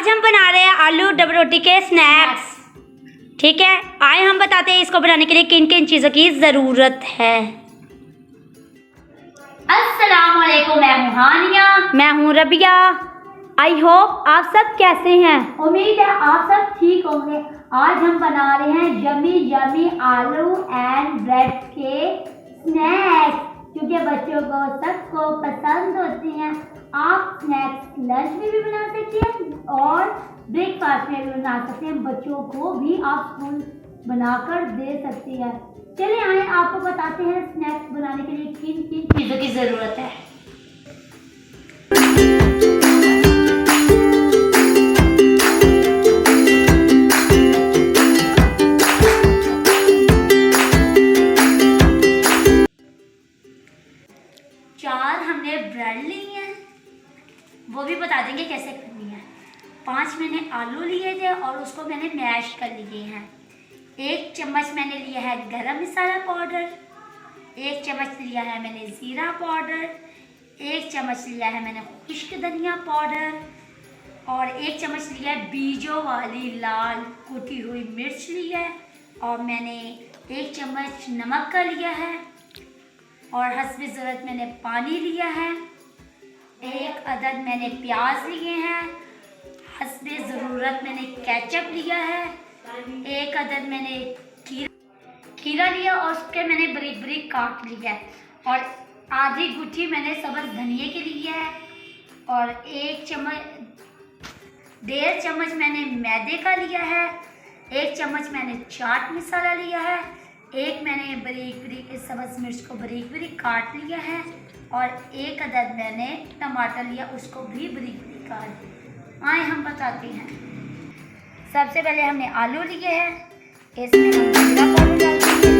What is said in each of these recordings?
आज हम बना रहे हैं आलू डबल रोटी के स्नैक्स। ठीक है, आए हम बताते हैं इसको बनाने के लिए किन किन चीज़ों की ज़रूरत है। अस्सलाम वालेकुम, मैं हूँ हानिया। मैं हूँ रबिया। आई होप आप सब कैसे हैं। उम्मीद है आप सब ठीक होंगे। आज हम बना रहे हैं यमी आलू एंड ब्रेड के स्नैक्स, क्योंकि बच्चों को सबको पसंद होती हैं। आप स्नैक्स लंच में भी बना सकते हैं और ब्रेकफास्ट में भी बना सकते हैं। बच्चों को भी आप स्कूल बनाकर दे सकते हैं। चलिए आए आपको बताते हैं स्नैक्स बनाने के लिए किन किन चीज़ों की ज़रूरत है। चार हमने ब्रेड ली है, वो भी बता देंगे कैसे करनी है। 5 मैंने आलू लिए थे और उसको मैंने मैश कर लिए हैं। 1 चम्मच मैंने लिया है गरम मसाला पाउडर, 1 चम्मच लिया है मैंने ज़ीरा पाउडर, 1 चम्मच लिया है मैंने खुश्क धनिया पाउडर और 1 चम्मच लिया है बीजों वाली लाल कुटी हुई मिर्च ली है और मैंने 1 चम्मच नमक का लिया है और हस्बे ज़रूरत मैंने पानी लिया है। 1 अदद मैंने प्याज लिए हैं। हस्बे ज़रूरत मैंने केचप लिया है। 1 अदद मैंने खीरा लिया और उसके मैंने बारीक बारीक काट लिया है और आधी गुठी मैंने सब्ज़ धनिए के लिए है और 1.5 चम्मच मैंने मैदे का लिया है। 1 चम्मच मैंने चाट मसाला लिया है। 1 मैंने बारीक बारीक सब्ज़ मिर्च को बारीक बारीक काट लिया है और 1 अदद मैंने टमाटर लिया, उसको भी बारीक बारीक काट दिया। आए हम बताते हैं। सबसे पहले हमने आलू लिए हैं, इसमें हम जीरा पाउडर डाल देंगे।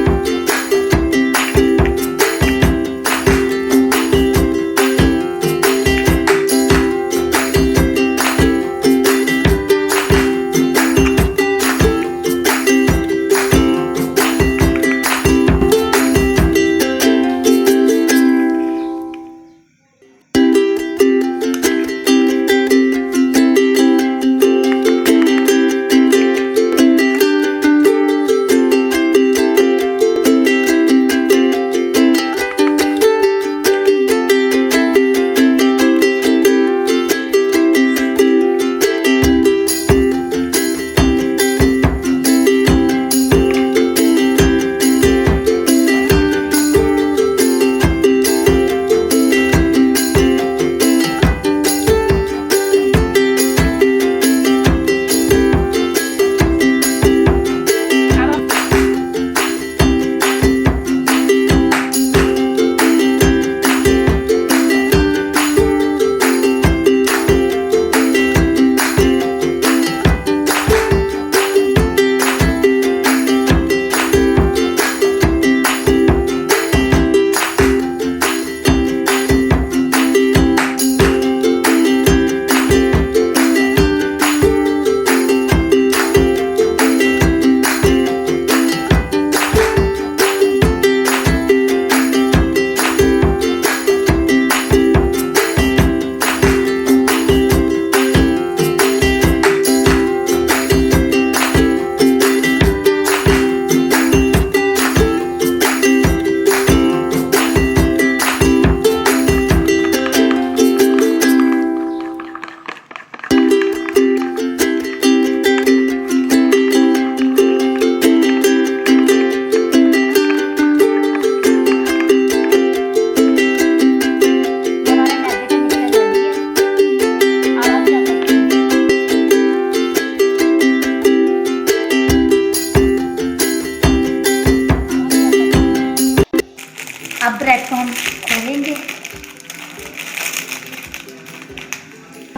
अब ब्रेड को हम खोलेंगे।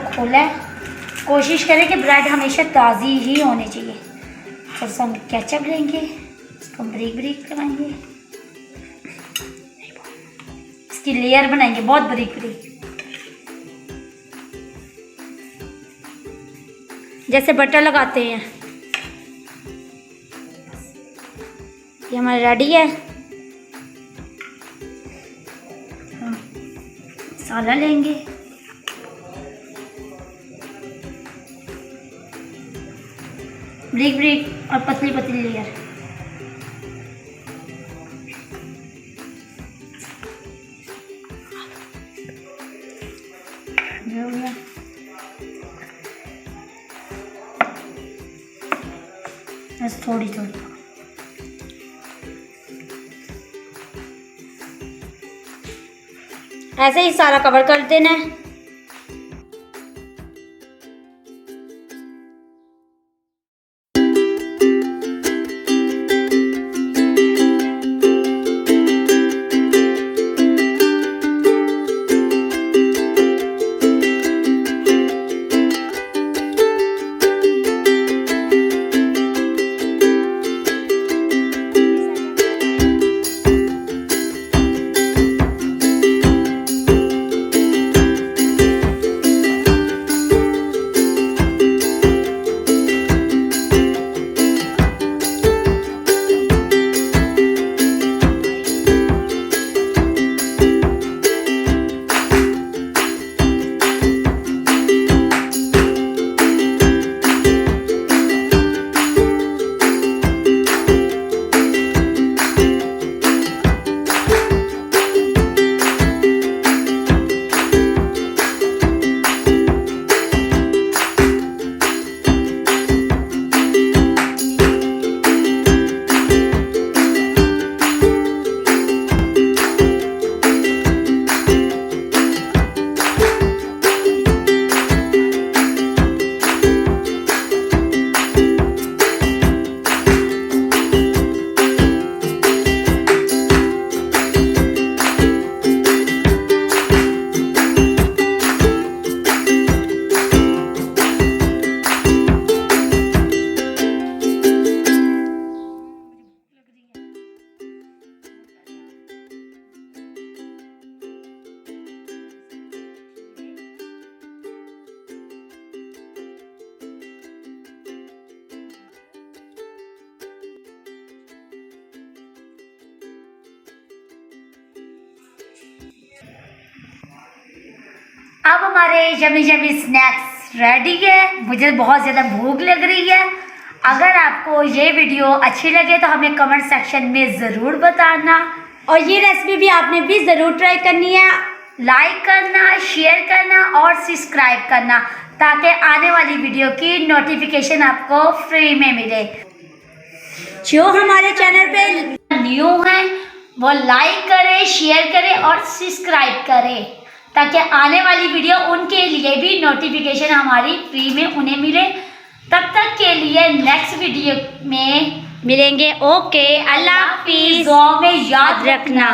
खोला, कोशिश करें कि ब्रेड हमेशा ताज़ी ही होनी चाहिए। फिर से हम केचप लेंगे, इसको ब्रीक ब्रीक कराएंगे, इसकी लेयर बनाएंगे बहुत ब्रीक ब्रीक, जैसे बटर लगाते हैं। ये हमारा रेडी है। मसाला लेंगे, ब्रिक ब्रिक और पतली पतली लेयर। हो गया। बस थोड़ी थोड़ी। ऐसे ही सारा कवर कर देना है। अब हमारे यमी यमी स्नैक्स रेडी है। मुझे बहुत ज़्यादा भूख लग रही है। अगर आपको ये वीडियो अच्छी लगे तो हमें कमेंट सेक्शन में ज़रूर बताना, और ये रेसिपी भी आपने भी ज़रूर ट्राई करनी है। लाइक करना, शेयर करना और सब्सक्राइब करना, ताकि आने वाली वीडियो की नोटिफिकेशन आपको फ्री में मिले। जो हमारे चैनल पे न्यू हैं वो लाइक करें, शेयर करें और सब्सक्राइब करें, ताकि आने वाली वीडियो उनके लिए भी नोटिफिकेशन हमारी फ्री में उन्हें मिले। तब तक के लिए नेक्स्ट वीडियो में मिलेंगे। ओके, अल्लाह हाफिज़। दुआ में याद रखना।